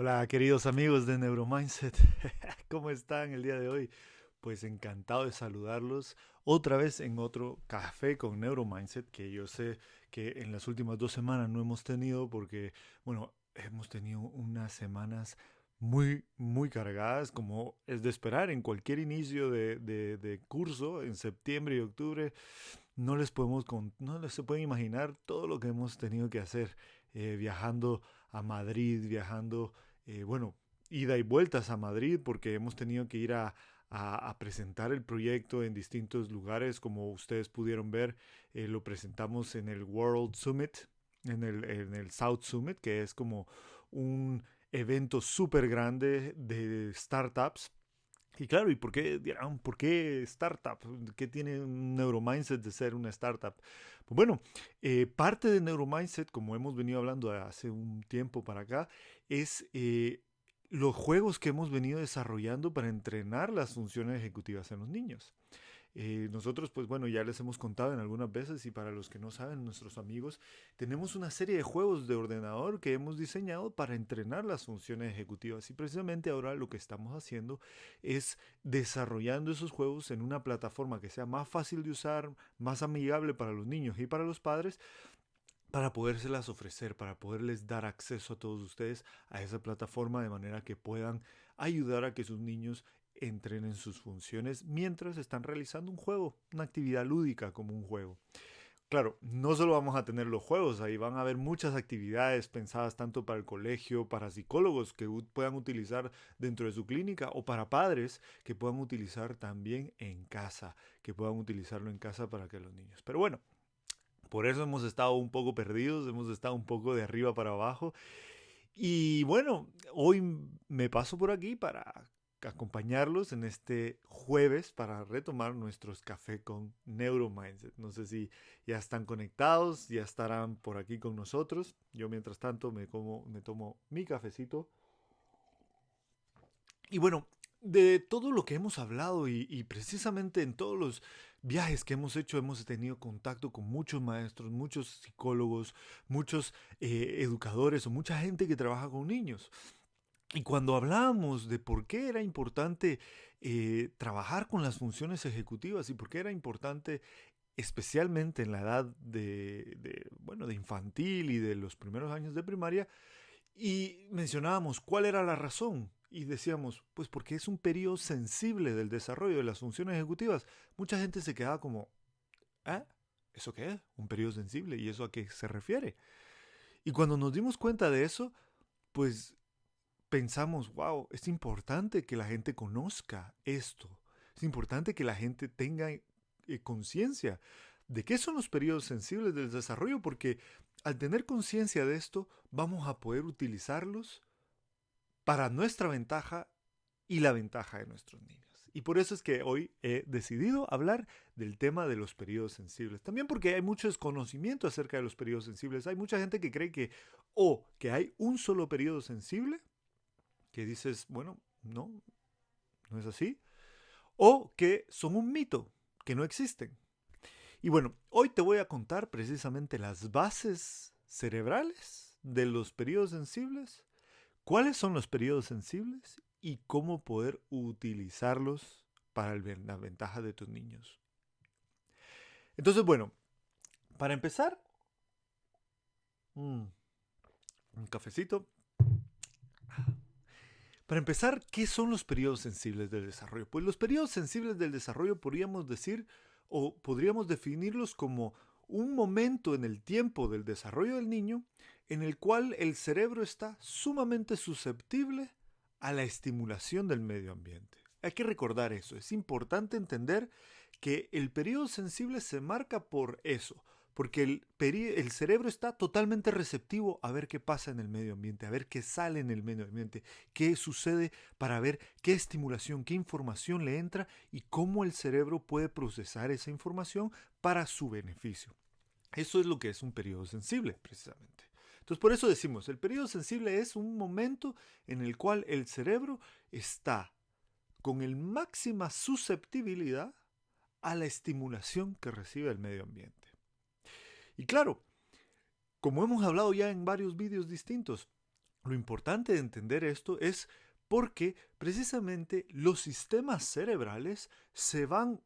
Hola queridos amigos de Neuromindset, ¿cómo están el día de hoy? Pues encantado de saludarlos otra vez en otro café con Neuromindset que yo sé que en las últimas 2 semanas no hemos tenido porque, bueno, hemos tenido unas semanas muy cargadas como es de esperar en cualquier inicio de curso en septiembre y octubre. No les se pueden imaginar todo lo que hemos tenido que hacer viajando a Madrid, viajando, bueno, ida y vueltas a Madrid porque hemos tenido que ir a presentar el proyecto en distintos lugares. Como ustedes pudieron ver, lo presentamos en el World Summit, en el South Summit, que es como un evento súper grande de startups. Y claro, ¿y por qué dirán, por qué startup? ¿Qué tiene un Neuromindset de ser una startup? Pues bueno, parte de Neuromindset, como hemos venido hablando hace un tiempo para acá, es los juegos que hemos venido desarrollando para entrenar las funciones ejecutivas en los niños. Nosotros, pues bueno, ya les hemos contado en algunas veces y para los que no saben, nuestros amigos, tenemos una serie de juegos de ordenador que hemos diseñado para entrenar las funciones ejecutivas y precisamente ahora lo que estamos haciendo es desarrollando esos juegos en una plataforma que sea más fácil de usar, más amigable para los niños y para los padres, para podérselas ofrecer, para poderles dar acceso a todos ustedes a esa plataforma de manera que puedan ayudar a que sus niños entrenen sus funciones mientras están realizando un juego, una actividad lúdica como un juego. Claro, no solo vamos a tener los juegos, ahí van a haber muchas actividades pensadas tanto para el colegio, para psicólogos que puedan utilizar dentro de su clínica o para padres que puedan utilizar también en casa, que puedan utilizarlo en casa para que los niños. Pero bueno, por eso hemos estado un poco perdidos, hemos estado un poco de arriba para abajo. Y bueno, hoy me paso por aquí para acompañarlos en este jueves para retomar nuestros café con Neuromindset. No sé si ya están conectados, ya estarán por aquí con nosotros. Yo mientras tanto me tomo mi cafecito. Y bueno, de todo lo que hemos hablado y precisamente en todos los viajes que hemos hecho hemos tenido contacto con muchos maestros, muchos psicólogos, muchos educadores o mucha gente que trabaja con niños. Y cuando hablábamos de por qué era importante trabajar con las funciones ejecutivas y por qué era importante, especialmente en la edad bueno, de infantil y de los primeros años de primaria, y mencionábamos cuál era la razón. Y decíamos, pues porque es un periodo sensible del desarrollo de las funciones ejecutivas. Mucha gente se quedaba como, ¿ah? ¿Eso qué es? ¿Un periodo sensible? ¿Y eso a qué se refiere? Y cuando nos dimos cuenta de eso, pues pensamos, wow, es importante que la gente conozca esto. Es importante que la gente tenga conciencia de qué son los periodos sensibles del desarrollo, porque al tener conciencia de esto, vamos a poder utilizarlos para nuestra ventaja y la ventaja de nuestros niños. Y por eso es que hoy he decidido hablar del tema de los periodos sensibles. También porque hay mucho desconocimiento acerca de los periodos sensibles. Hay mucha gente que cree que o que hay un solo periodo sensible, que dices, bueno, no, no es así, o que son un mito, que no existen. Y bueno, hoy te voy a contar precisamente las bases cerebrales de los periodos sensibles, cuáles son los periodos sensibles y cómo poder utilizarlos para la ventaja de tus niños. Entonces, bueno, para empezar, un cafecito. Para empezar, ¿qué son los periodos sensibles del desarrollo? Pues los periodos sensibles del desarrollo podríamos decir o podríamos definirlos como un momento en el tiempo del desarrollo del niño en el cual el cerebro está sumamente susceptible a la estimulación del medio ambiente. Hay que recordar eso, es importante entender que el periodo sensible se marca por eso, porque el cerebro está totalmente receptivo a ver qué pasa en el medio ambiente, a ver qué sale en el medio ambiente, qué sucede, para ver qué estimulación, qué información le entra y cómo el cerebro puede procesar esa información para su beneficio. Eso es lo que es un periodo sensible, precisamente. Entonces, por eso decimos, el periodo sensible es un momento en el cual el cerebro está con el máxima susceptibilidad a la estimulación que recibe el medio ambiente. Y claro, como hemos hablado ya en varios vídeos distintos, Lo importante de entender esto es porque precisamente los sistemas cerebrales se van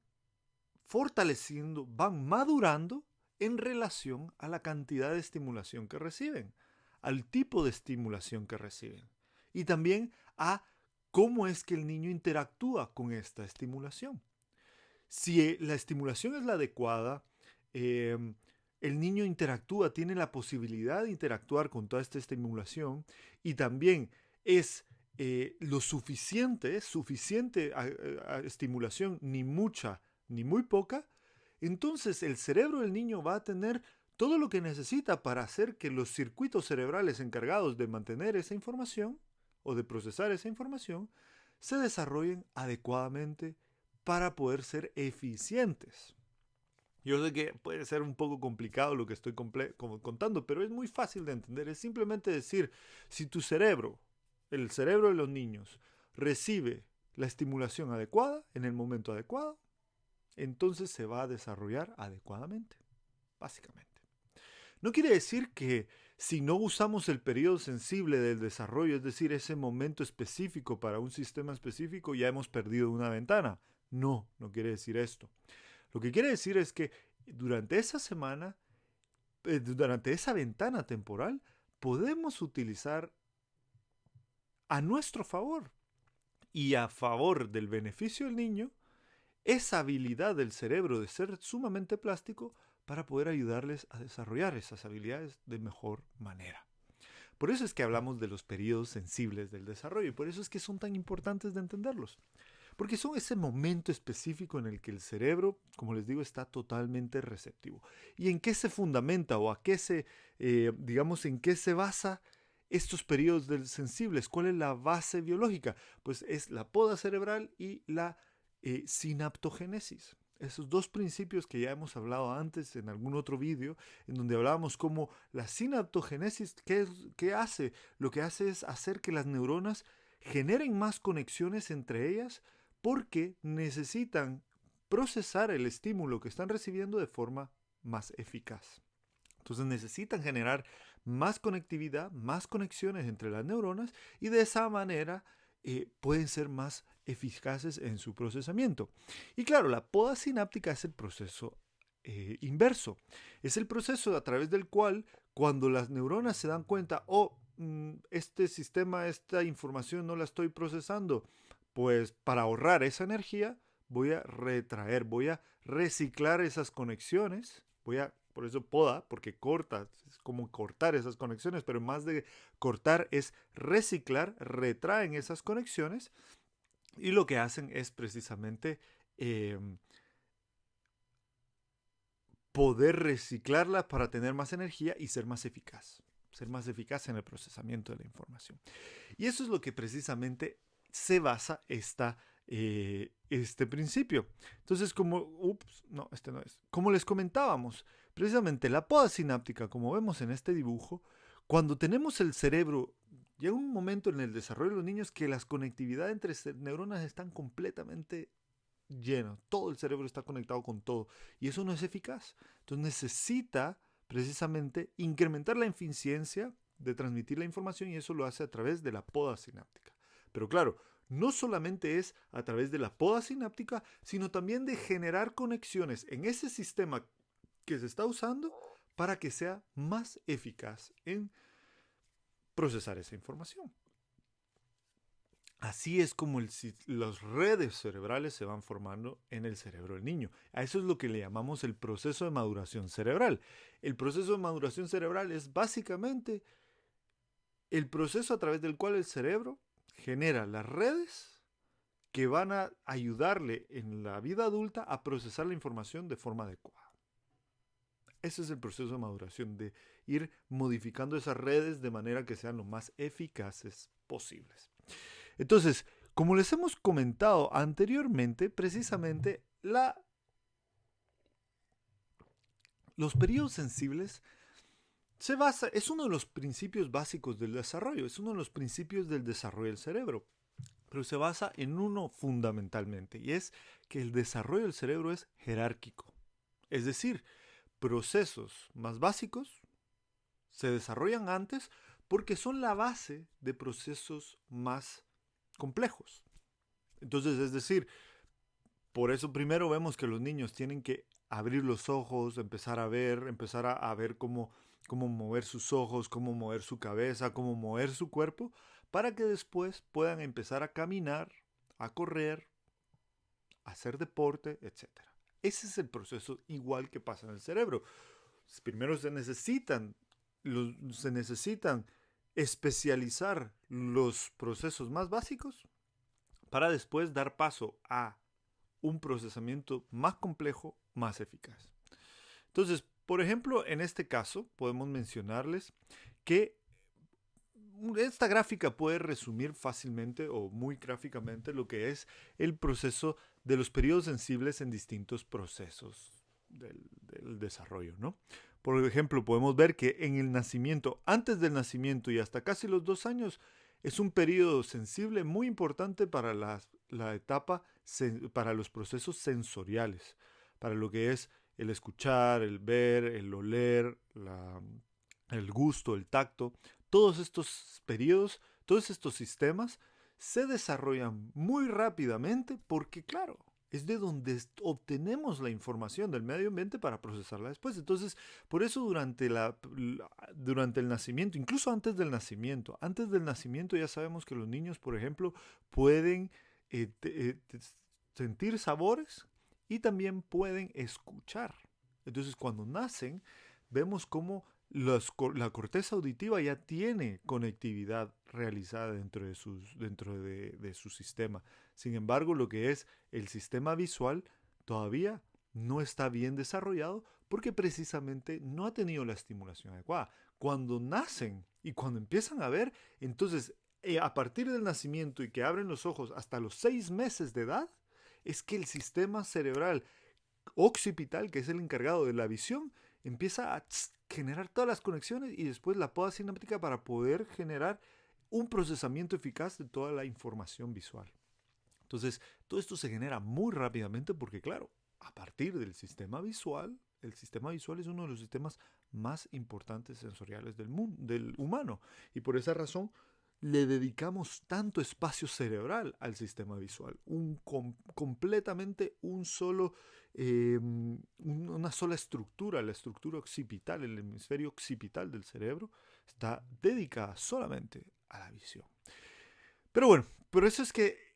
fortaleciendo, van madurando en relación a la cantidad de estimulación que reciben, al tipo de estimulación que reciben y también a cómo es que el niño interactúa con esta estimulación. Si la estimulación es la adecuada, eh, el niño interactúa, tiene la posibilidad de interactuar con toda esta estimulación y también es lo suficiente estimulación, ni mucha ni muy poca, entonces el cerebro del niño va a tener todo lo que necesita para hacer que los circuitos cerebrales encargados de mantener esa información o de procesar esa información se desarrollen adecuadamente para poder ser eficientes. Yo sé que puede ser un poco complicado lo que estoy contando, pero es muy fácil de entender. Es simplemente decir, si tu cerebro, el cerebro de los niños, recibe la estimulación adecuada en el momento adecuado, entonces se va a desarrollar adecuadamente, básicamente. No quiere decir que si no usamos el periodo sensible del desarrollo, es decir, ese momento específico para un sistema específico, ya hemos perdido una ventana. No, no quiere decir esto. Lo que quiere decir es que durante esa semana, durante esa ventana temporal, podemos utilizar a nuestro favor y a favor del beneficio del niño esa habilidad del cerebro de ser sumamente plástico para poder ayudarles a desarrollar esas habilidades de mejor manera. Por eso es que hablamos de los periodos sensibles del desarrollo y por eso es que son tan importantes de entenderlos. Porque son ese momento específico en el que el cerebro, como les digo, está totalmente receptivo. ¿Y en qué se fundamenta o a qué se, digamos, en qué se basa estos periodos sensibles? ¿Cuál es la base biológica? Pues es la poda cerebral y la sinaptogénesis. Esos dos principios que ya hemos hablado antes en algún otro vídeo, en donde hablábamos cómo la sinaptogénesis, ¿qué hace? Lo que hace es hacer que las neuronas generen más conexiones entre ellas porque necesitan procesar el estímulo que están recibiendo de forma más eficaz. Entonces necesitan generar más conectividad, más conexiones entre las neuronas y de esa manera pueden ser más eficaces en su procesamiento. Y claro, la poda sináptica es el proceso inverso. Es el proceso a través del cual cuando las neuronas se dan cuenta, este sistema, esta información no la estoy procesando, pues para ahorrar esa energía voy a retraer, voy a reciclar esas conexiones, por eso poda, porque corta, es como cortar esas conexiones, pero más de cortar es reciclar, retraen esas conexiones y lo que hacen es precisamente eh, poder reciclarlas para tener más energía y ser más eficaz en el procesamiento de la información. Y eso es lo que precisamente se basa este principio. Entonces, como les comentábamos, precisamente la poda sináptica, como vemos en este dibujo, cuando tenemos el cerebro, llega un momento en el desarrollo de los niños que las conectividades entre neuronas están completamente llenas, todo el cerebro está conectado con todo, y eso no es eficaz. Entonces necesita precisamente incrementar la eficiencia de transmitir la información y eso lo hace a través de la poda sináptica. Pero claro, no solamente es a través de la poda sináptica, sino también de generar conexiones en ese sistema que se está usando para que sea más eficaz en procesar esa información. Así es como las redes cerebrales se van formando en el cerebro del niño. A eso es lo que le llamamos el proceso de maduración cerebral. El proceso de maduración cerebral es básicamente el proceso a través del cual el cerebro genera las redes que van a ayudarle en la vida adulta a procesar la información de forma adecuada. Ese es el proceso de maduración, de ir modificando esas redes de manera que sean lo más eficaces posibles. Entonces, como les hemos comentado anteriormente, precisamente los periodos sensibles es uno de los principios básicos del desarrollo, es uno de los principios del desarrollo del cerebro, pero se basa en uno fundamentalmente, y es que el desarrollo del cerebro es jerárquico. Es decir, procesos más básicos se desarrollan antes porque son la base de procesos más complejos. Entonces, es decir, por eso primero vemos que los niños tienen que abrir los ojos, empezar a ver cómo mover sus ojos, cómo mover su cabeza, cómo mover su cuerpo, para que después puedan empezar a caminar, a correr, a hacer deporte, etcétera. Ese es el proceso igual que pasa en el cerebro. Primero se necesitan especializar los procesos más básicos para después dar paso a un procesamiento más complejo, más eficaz. Entonces, por ejemplo, en este caso podemos mencionarles que esta gráfica puede resumir fácilmente o muy gráficamente lo que es el proceso de los periodos sensibles en distintos procesos del desarrollo, ¿no? Por ejemplo, podemos ver que en el nacimiento, antes del nacimiento y hasta casi los 2 años, es un periodo sensible muy importante para la etapa, para los procesos sensoriales, para lo que es el escuchar, el ver, el oler, el gusto, el tacto. Todos estos periodos, todos estos sistemas se desarrollan muy rápidamente porque, claro, es de donde obtenemos la información del medio ambiente para procesarla después. Entonces, por eso durante el nacimiento, incluso antes del nacimiento ya sabemos que los niños, por ejemplo, pueden sentir sabores y también pueden escuchar. Entonces, cuando nacen, vemos cómo la corteza auditiva ya tiene conectividad realizada dentro de su sistema. Sin embargo, lo que es el sistema visual todavía no está bien desarrollado porque precisamente no ha tenido la estimulación adecuada. Cuando nacen y cuando empiezan a ver, entonces a partir del nacimiento y que abren los ojos hasta los 6 meses de edad, es que el sistema cerebral occipital, que es el encargado de la visión, empieza a generar todas las conexiones y después la poda sináptica para poder generar un procesamiento eficaz de toda la información visual. Entonces, todo esto se genera muy rápidamente porque, claro, a partir del sistema visual, el sistema visual es uno de los sistemas más importantes sensoriales del humano. Y por esa razón le dedicamos tanto espacio cerebral al sistema visual. Completamente una sola estructura, la estructura occipital, el hemisferio occipital del cerebro, está dedicada solamente a la visión. Pero bueno, por eso es que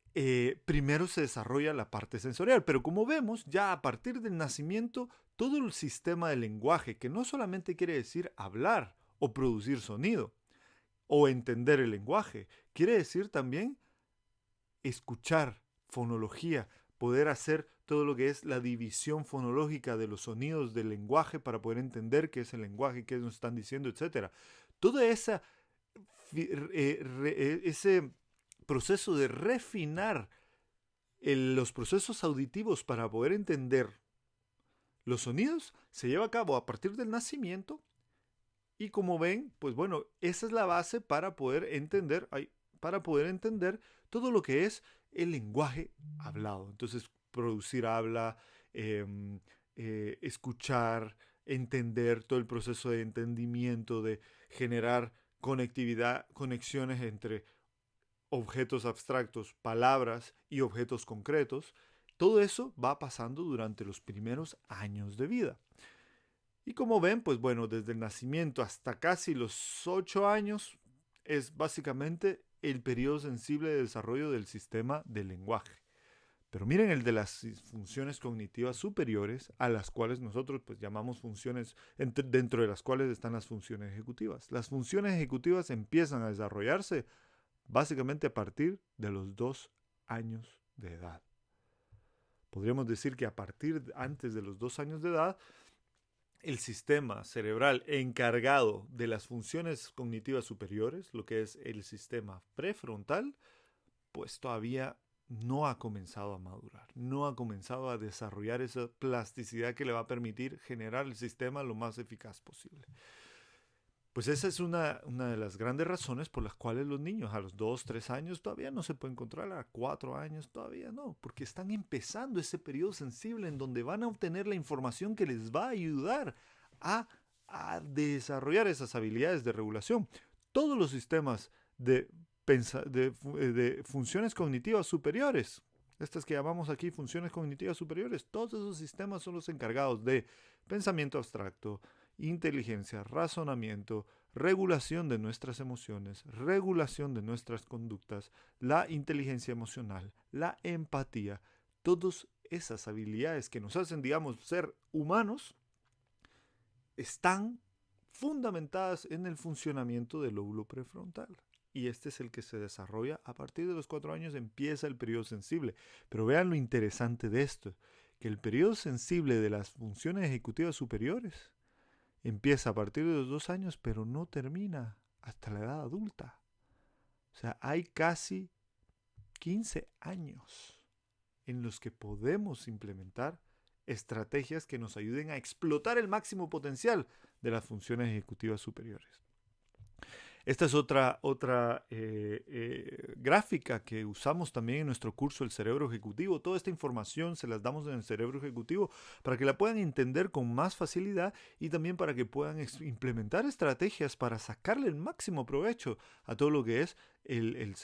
primero se desarrolla la parte sensorial, pero como vemos, ya a partir del nacimiento, todo el sistema del lenguaje, que no solamente quiere decir hablar o producir sonido o entender el lenguaje, quiere decir también escuchar, fonología, poder hacer todo lo que es la división fonológica de los sonidos del lenguaje para poder entender qué es el lenguaje, qué nos están diciendo, etc. Todo ese proceso de refinar los procesos auditivos para poder entender los sonidos se lleva a cabo a partir del nacimiento y como ven, pues bueno, esa es la base para poder entender todo lo que es el lenguaje hablado. Entonces, producir habla, escuchar, entender, todo el proceso de entendimiento, de generar conexiones entre objetos abstractos, palabras y objetos concretos, todo eso va pasando durante los primeros años de vida. Y como ven, pues bueno, desde el nacimiento hasta casi los 8 años es básicamente el periodo sensible de desarrollo del sistema del lenguaje. Pero miren el de las funciones cognitivas superiores, a las cuales nosotros pues llamamos funciones, dentro de las cuales están las funciones ejecutivas. Las funciones ejecutivas empiezan a desarrollarse básicamente a partir de los 2 años de edad. Podríamos decir que antes de los 2 años de edad, el sistema cerebral encargado de las funciones cognitivas superiores, lo que es el sistema prefrontal, pues todavía no ha comenzado a madurar, no ha comenzado a desarrollar esa plasticidad que le va a permitir generar el sistema lo más eficaz posible. Pues esa es una de las grandes razones por las cuales los niños a los 2, 3 años todavía no se pueden controlar, a 4 años todavía no, porque están empezando ese periodo sensible en donde van a obtener la información que les va a ayudar a desarrollar esas habilidades de regulación. todos los sistemas de funciones cognitivas superiores, estas que llamamos aquí funciones cognitivas superiores, todos esos sistemas son los encargados de pensamiento abstracto, inteligencia, razonamiento, regulación de nuestras emociones, regulación de nuestras conductas, la inteligencia emocional, la empatía, todas esas habilidades que nos hacen, digamos, ser humanos, están fundamentadas en el funcionamiento del lóbulo prefrontal. Y este es el que se desarrolla a partir de los 4 años, empieza el periodo sensible. Pero vean lo interesante de esto, que el periodo sensible de las funciones ejecutivas superiores empieza a partir de los 2 años, pero no termina hasta la edad adulta. O sea, hay casi 15 años en los que podemos implementar estrategias que nos ayuden a explotar el máximo potencial de las funciones ejecutivas superiores. Esta es otra gráfica que usamos también en nuestro curso El Cerebro Ejecutivo. Toda esta información se las damos en el Cerebro Ejecutivo para que la puedan entender con más facilidad y también para que puedan implementar estrategias para sacarle el máximo provecho a todo lo que es el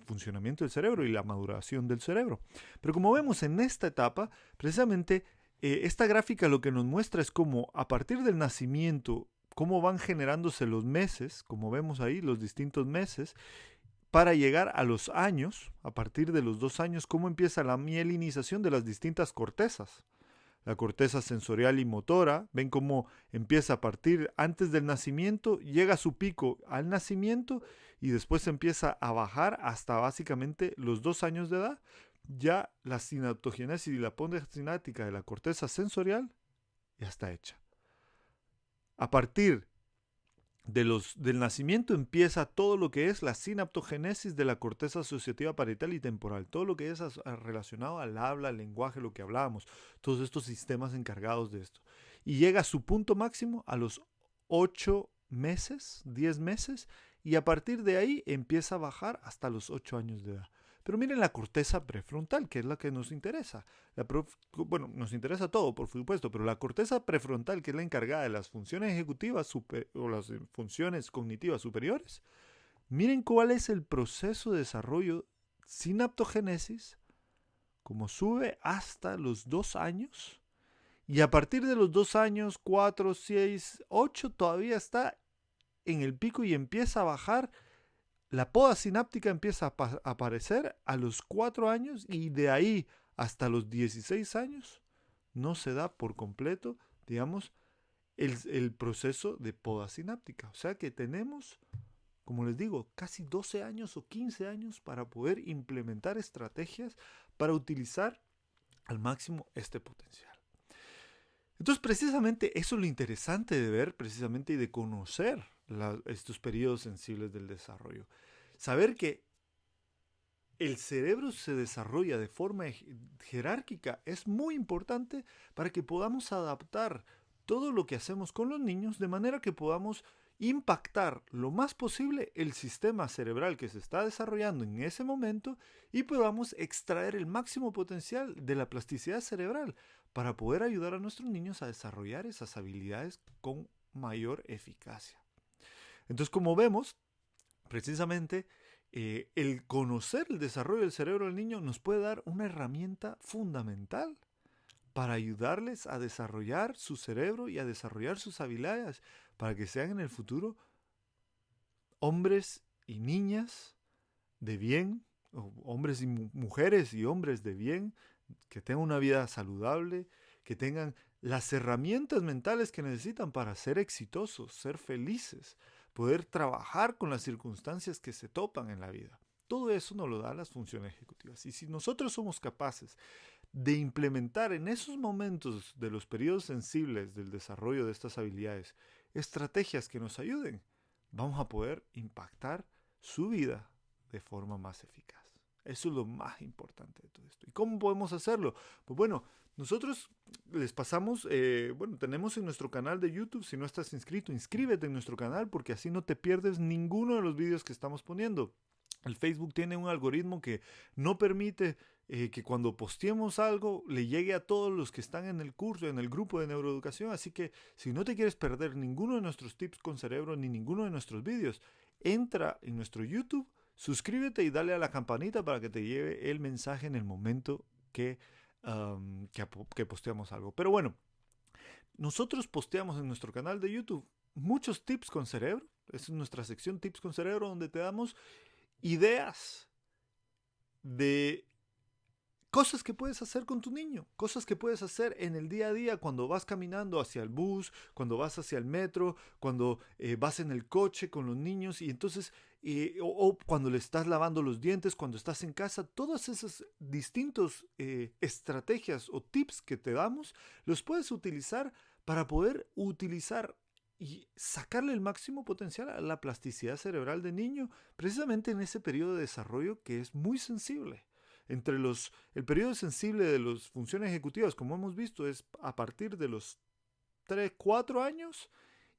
funcionamiento del cerebro y la maduración del cerebro. Pero como vemos en esta etapa, precisamente esta gráfica lo que nos muestra es cómo a partir del nacimiento, cómo van generándose los meses, como vemos ahí, los distintos meses, para llegar a los años, a partir de los 2 años, cómo empieza la mielinización de las distintas cortezas. La corteza sensorial y motora, ven cómo empieza a partir antes del nacimiento, llega a su pico al nacimiento y después empieza a bajar hasta básicamente los 2 años de edad. Ya la sinaptogénesis y la postsináptica de la corteza sensorial ya está hecha. A partir del nacimiento empieza todo lo que es la sinaptogénesis de la corteza asociativa parietal y temporal, todo lo que es relacionado al habla, al lenguaje, lo que hablábamos, todos estos sistemas encargados de esto. Y llega a su punto máximo a los 8 meses, 10 meses, y a partir de ahí empieza a bajar hasta los 8 años de edad. Pero miren la corteza prefrontal, que es la que nos interesa. Bueno, nos interesa todo, por supuesto, pero la corteza prefrontal, que es la encargada de las funciones ejecutivas o las funciones cognitivas superiores, miren cuál es el proceso de desarrollo sinaptogénesis, como sube hasta los 2 años, y a partir de los 2 años, 4, 6, 8, todavía está en el pico y empieza a bajar. La poda sináptica empieza a aparecer a los 4 años y de ahí hasta los 16 años no se da por completo, digamos, el proceso de poda sináptica. O sea que tenemos, como les digo, casi 12 años o 15 años para poder implementar estrategias para utilizar al máximo este potencial. Entonces, precisamente eso es lo interesante de ver precisamente y de conocer estos periodos sensibles del desarrollo. Saber que el cerebro se desarrolla de forma jerárquica es muy importante para que podamos adaptar todo lo que hacemos con los niños de manera que podamos impactar lo más posible el sistema cerebral que se está desarrollando en ese momento y podamos extraer el máximo potencial de la plasticidad cerebral para poder ayudar a nuestros niños a desarrollar esas habilidades con mayor eficacia. Entonces, como vemos, precisamente el conocer el desarrollo del cerebro del niño nos puede dar una herramienta fundamental para ayudarles a desarrollar su cerebro y a desarrollar sus habilidades para que sean en el futuro hombres y niñas de bien, hombres y mujeres y hombres de bien, que tengan una vida saludable, que tengan las herramientas mentales que necesitan para ser exitosos, ser felices, poder trabajar con las circunstancias que se topan en la vida. Todo eso nos lo dan las funciones ejecutivas. Y si nosotros somos capaces de implementar en esos momentos de los periodos sensibles del desarrollo de estas habilidades estrategias que nos ayuden, vamos a poder impactar su vida de forma más eficaz. Eso es lo más importante de todo esto. ¿Y cómo podemos hacerlo? Pues bueno, nosotros les pasamos, tenemos en nuestro canal de YouTube, si no estás inscrito, inscríbete en nuestro canal porque así no te pierdes ninguno de los vídeos que estamos poniendo. El Facebook tiene un algoritmo que no permite que cuando posteemos algo le llegue a todos los que están en el curso, en el grupo de neuroeducación. Así que si no te quieres perder ninguno de nuestros tips con cerebro ni ninguno de nuestros vídeos, entra en nuestro YouTube, suscríbete y dale a la campanita para que te lleve el mensaje en el momento que posteamos algo. Pero bueno, nosotros posteamos en nuestro canal de YouTube muchos tips con cerebro. Es nuestra sección tips con cerebro donde te damos ideas de cosas que puedes hacer con tu niño, cosas que puedes hacer en el día a día cuando vas caminando hacia el bus, cuando vas hacia el metro, cuando vas en el coche con los niños y entonces, o cuando le estás lavando los dientes, cuando estás en casa, todas esas distintas estrategias o tips que te damos, los puedes utilizar para poder utilizar y sacarle el máximo potencial a la plasticidad cerebral del niño, precisamente en ese periodo de desarrollo que es muy sensible. El periodo sensible de las funciones ejecutivas, como hemos visto, es a partir de los 3, 4 años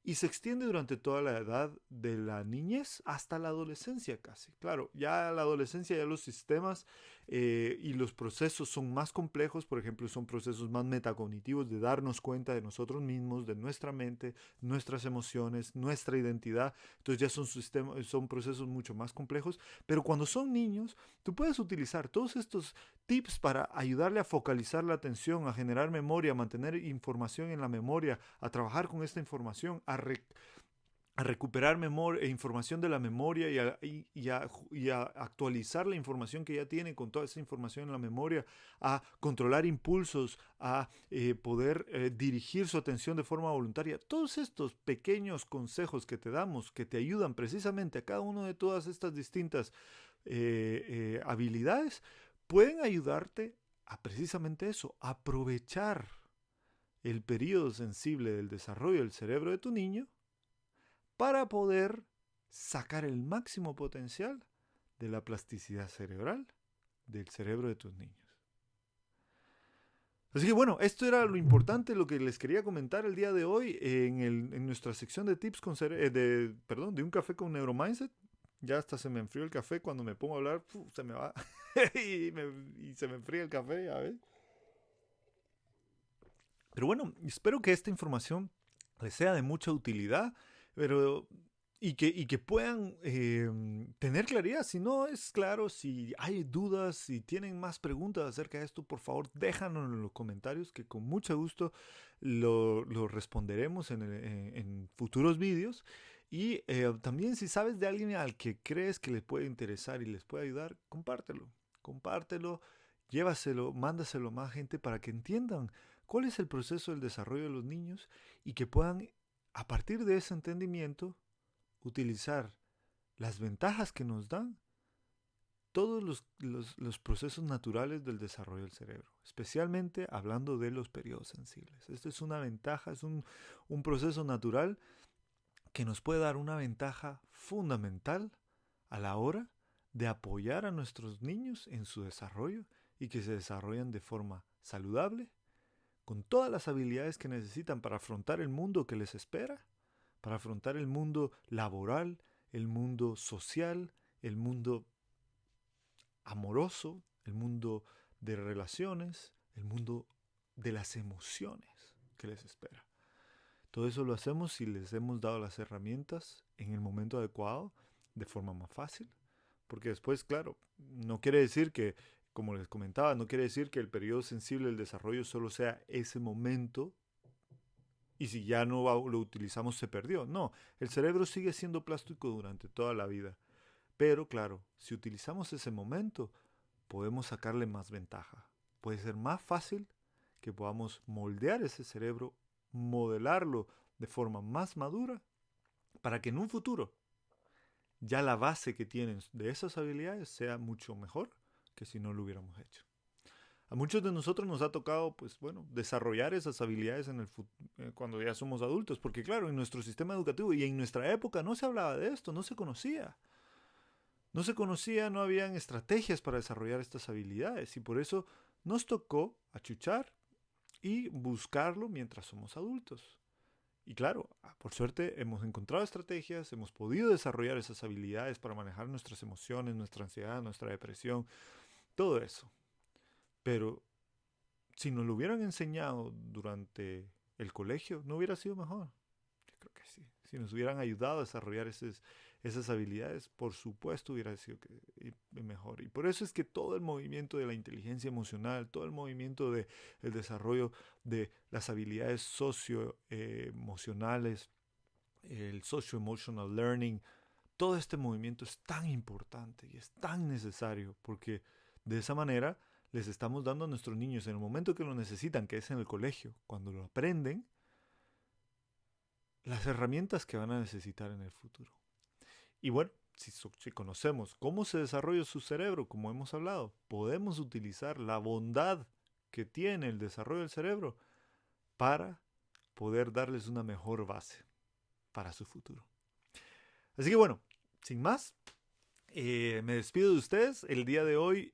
y se extiende durante toda la edad de la niñez hasta la adolescencia casi. Claro, ya la adolescencia, ya los sistemas y los procesos son más complejos, por ejemplo, son procesos más metacognitivos de darnos cuenta de nosotros mismos, de nuestra mente, nuestras emociones, nuestra identidad. Entonces ya son procesos mucho más complejos, pero cuando son niños, tú puedes utilizar todos estos tips para ayudarle a focalizar la atención, a generar memoria, a mantener información en la memoria, a trabajar con esta información, a recuperar información de la memoria y a actualizar la información que ya tiene con toda esa información en la memoria, a controlar impulsos, a poder dirigir su atención de forma voluntaria. Todos estos pequeños consejos que te damos, que te ayudan precisamente a cada una de todas estas distintas habilidades, pueden ayudarte a precisamente eso, aprovechar el periodo sensible del desarrollo del cerebro de tu niño para poder sacar el máximo potencial de la plasticidad cerebral del cerebro de tus niños. Así que bueno, esto era lo importante, lo que les quería comentar el día de hoy en nuestra sección de tips de un café con Neuromindset. Ya hasta se me enfrió el café cuando me pongo a hablar, se me va y se me enfría el café, ya ves. Pero bueno, espero que esta información les sea de mucha utilidad, pero y que puedan tener claridad. Si no es claro, si hay dudas, si tienen más preguntas acerca de esto, por favor déjanos en los comentarios que con mucho gusto lo responderemos en futuros vídeos. Y también si sabes de alguien al que crees que le puede interesar y les puede ayudar, compártelo. Compártelo, llévaselo, mándaselo a más gente para que entiendan cuál es el proceso del desarrollo de los niños y que puedan, a partir de ese entendimiento, utilizar las ventajas que nos dan todos los procesos naturales del desarrollo del cerebro, especialmente hablando de los periodos sensibles. Esto es una ventaja, es un proceso natural que nos puede dar una ventaja fundamental a la hora de apoyar a nuestros niños en su desarrollo y que se desarrollen de forma saludable, con todas las habilidades que necesitan para afrontar el mundo que les espera, para afrontar el mundo laboral, el mundo social, el mundo amoroso, el mundo de relaciones, el mundo de las emociones que les espera. Todo eso lo hacemos si les hemos dado las herramientas en el momento adecuado, de forma más fácil, porque después, claro, no quiere decir que, como les comentaba, no quiere decir que el periodo sensible del desarrollo solo sea ese momento y si ya no lo utilizamos se perdió. No, el cerebro sigue siendo plástico durante toda la vida. Pero claro, si utilizamos ese momento, podemos sacarle más ventaja. Puede ser más fácil que podamos moldear ese cerebro, modelarlo de forma más madura, para que en un futuro ya la base que tienen de esas habilidades sea mucho mejor que si no lo hubiéramos hecho. A muchos de nosotros nos ha tocado, pues bueno, desarrollar esas habilidades cuando ya somos adultos, porque claro, en nuestro sistema educativo y en nuestra época no se hablaba de esto, no se conocía. No se conocía, no habían estrategias para desarrollar estas habilidades y por eso nos tocó achuchar y buscarlo mientras somos adultos. Y claro, por suerte hemos encontrado estrategias, hemos podido desarrollar esas habilidades para manejar nuestras emociones, nuestra ansiedad, nuestra depresión, todo eso. pero si nos lo hubieran enseñado durante el colegio, ¿no hubiera sido mejor? Yo creo que sí. Si nos hubieran ayudado a desarrollar esas habilidades, por supuesto hubiera sido mejor. Y por eso es que todo el movimiento de la inteligencia emocional, todo el movimiento del desarrollo de las habilidades socioemocionales, el socio-emotional learning, todo este movimiento es tan importante y es tan necesario porque de esa manera les estamos dando a nuestros niños en el momento que lo necesitan, que es en el colegio, cuando lo aprenden, las herramientas que van a necesitar en el futuro. Y bueno, si conocemos cómo se desarrolla su cerebro, como hemos hablado, podemos utilizar la bondad que tiene el desarrollo del cerebro para poder darles una mejor base para su futuro. Así que bueno, sin más, me despido de ustedes. El día de hoy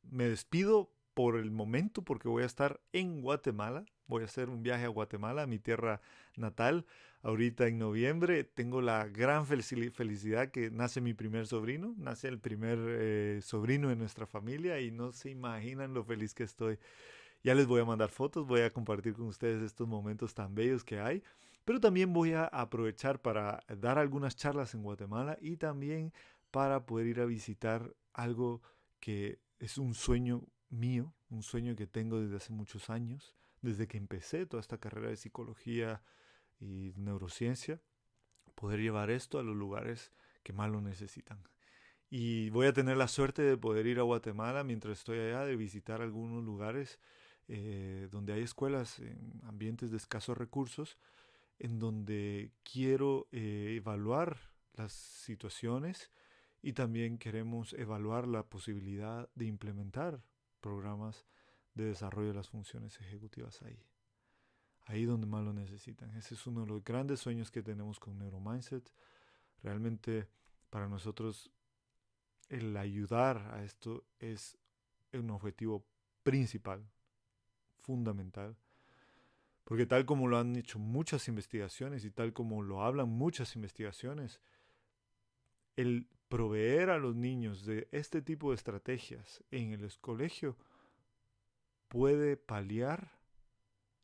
me despido por el momento porque voy a estar en Guatemala. Voy a hacer un viaje a Guatemala, a mi tierra natal. Ahorita en noviembre tengo la gran felicidad que nace mi primer sobrino. Nace el primer sobrino de nuestra familia y no se imaginan lo feliz que estoy. Ya les voy a mandar fotos, voy a compartir con ustedes estos momentos tan bellos que hay, pero también voy a aprovechar para dar algunas charlas en Guatemala y también para poder ir a visitar algo que es un sueño mío, un sueño que tengo desde hace muchos años, desde que empecé toda esta carrera de psicología y neurociencia, poder llevar esto a los lugares que más lo necesitan. Y voy a tener la suerte de poder ir a Guatemala mientras estoy allá, de visitar algunos lugares donde hay escuelas en ambientes de escasos recursos, en donde quiero evaluar las situaciones y también queremos evaluar la posibilidad de implementar programas de desarrollo de las funciones ejecutivas ahí donde más lo necesitan. Ese es uno de los grandes sueños que tenemos con Neuromindset. Realmente para nosotros el ayudar a esto es un objetivo principal, fundamental, porque tal como lo han hecho muchas investigaciones y tal como lo hablan muchas investigaciones, el proveer a los niños de este tipo de estrategias en el colegio puede paliar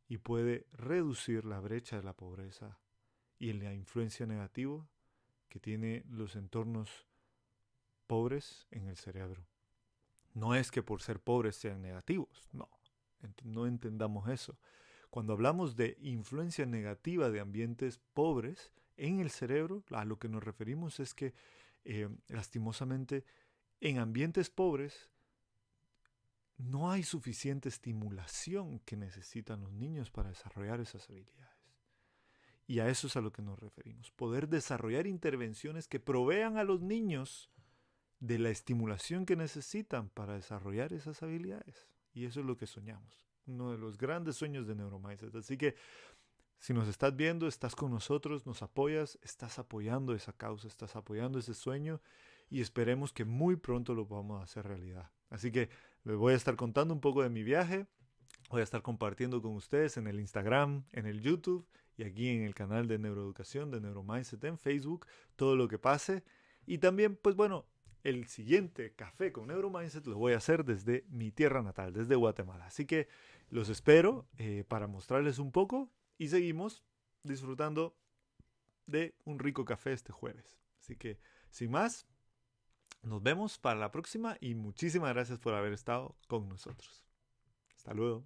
y puede reducir la brecha de la pobreza y la influencia negativa que tiene los entornos pobres en el cerebro. No es que por ser pobres sean negativos, no, no entendamos eso. Cuando hablamos de influencia negativa de ambientes pobres en el cerebro, a lo que nos referimos es que lastimosamente en ambientes pobres no hay suficiente estimulación que necesitan los niños para desarrollar esas habilidades. Y a eso es a lo que nos referimos. Poder desarrollar intervenciones que provean a los niños de la estimulación que necesitan para desarrollar esas habilidades. Y eso es lo que soñamos. Uno de los grandes sueños de Neuromindset. Así que si nos estás viendo, estás con nosotros, nos apoyas, estás apoyando esa causa, estás apoyando ese sueño y esperemos que muy pronto lo podamos hacer realidad. Así que les voy a estar contando un poco de mi viaje. Voy a estar compartiendo con ustedes en el Instagram, en el YouTube y aquí en el canal de Neuroeducación de Neuromindset en Facebook, todo lo que pase. Y también, pues bueno, el siguiente café con Neuromindset lo voy a hacer desde mi tierra natal, desde Guatemala. Así que los espero para mostrarles un poco y seguimos disfrutando de un rico café este jueves. Así que, sin más, nos vemos para la próxima y muchísimas gracias por haber estado con nosotros. Hasta luego.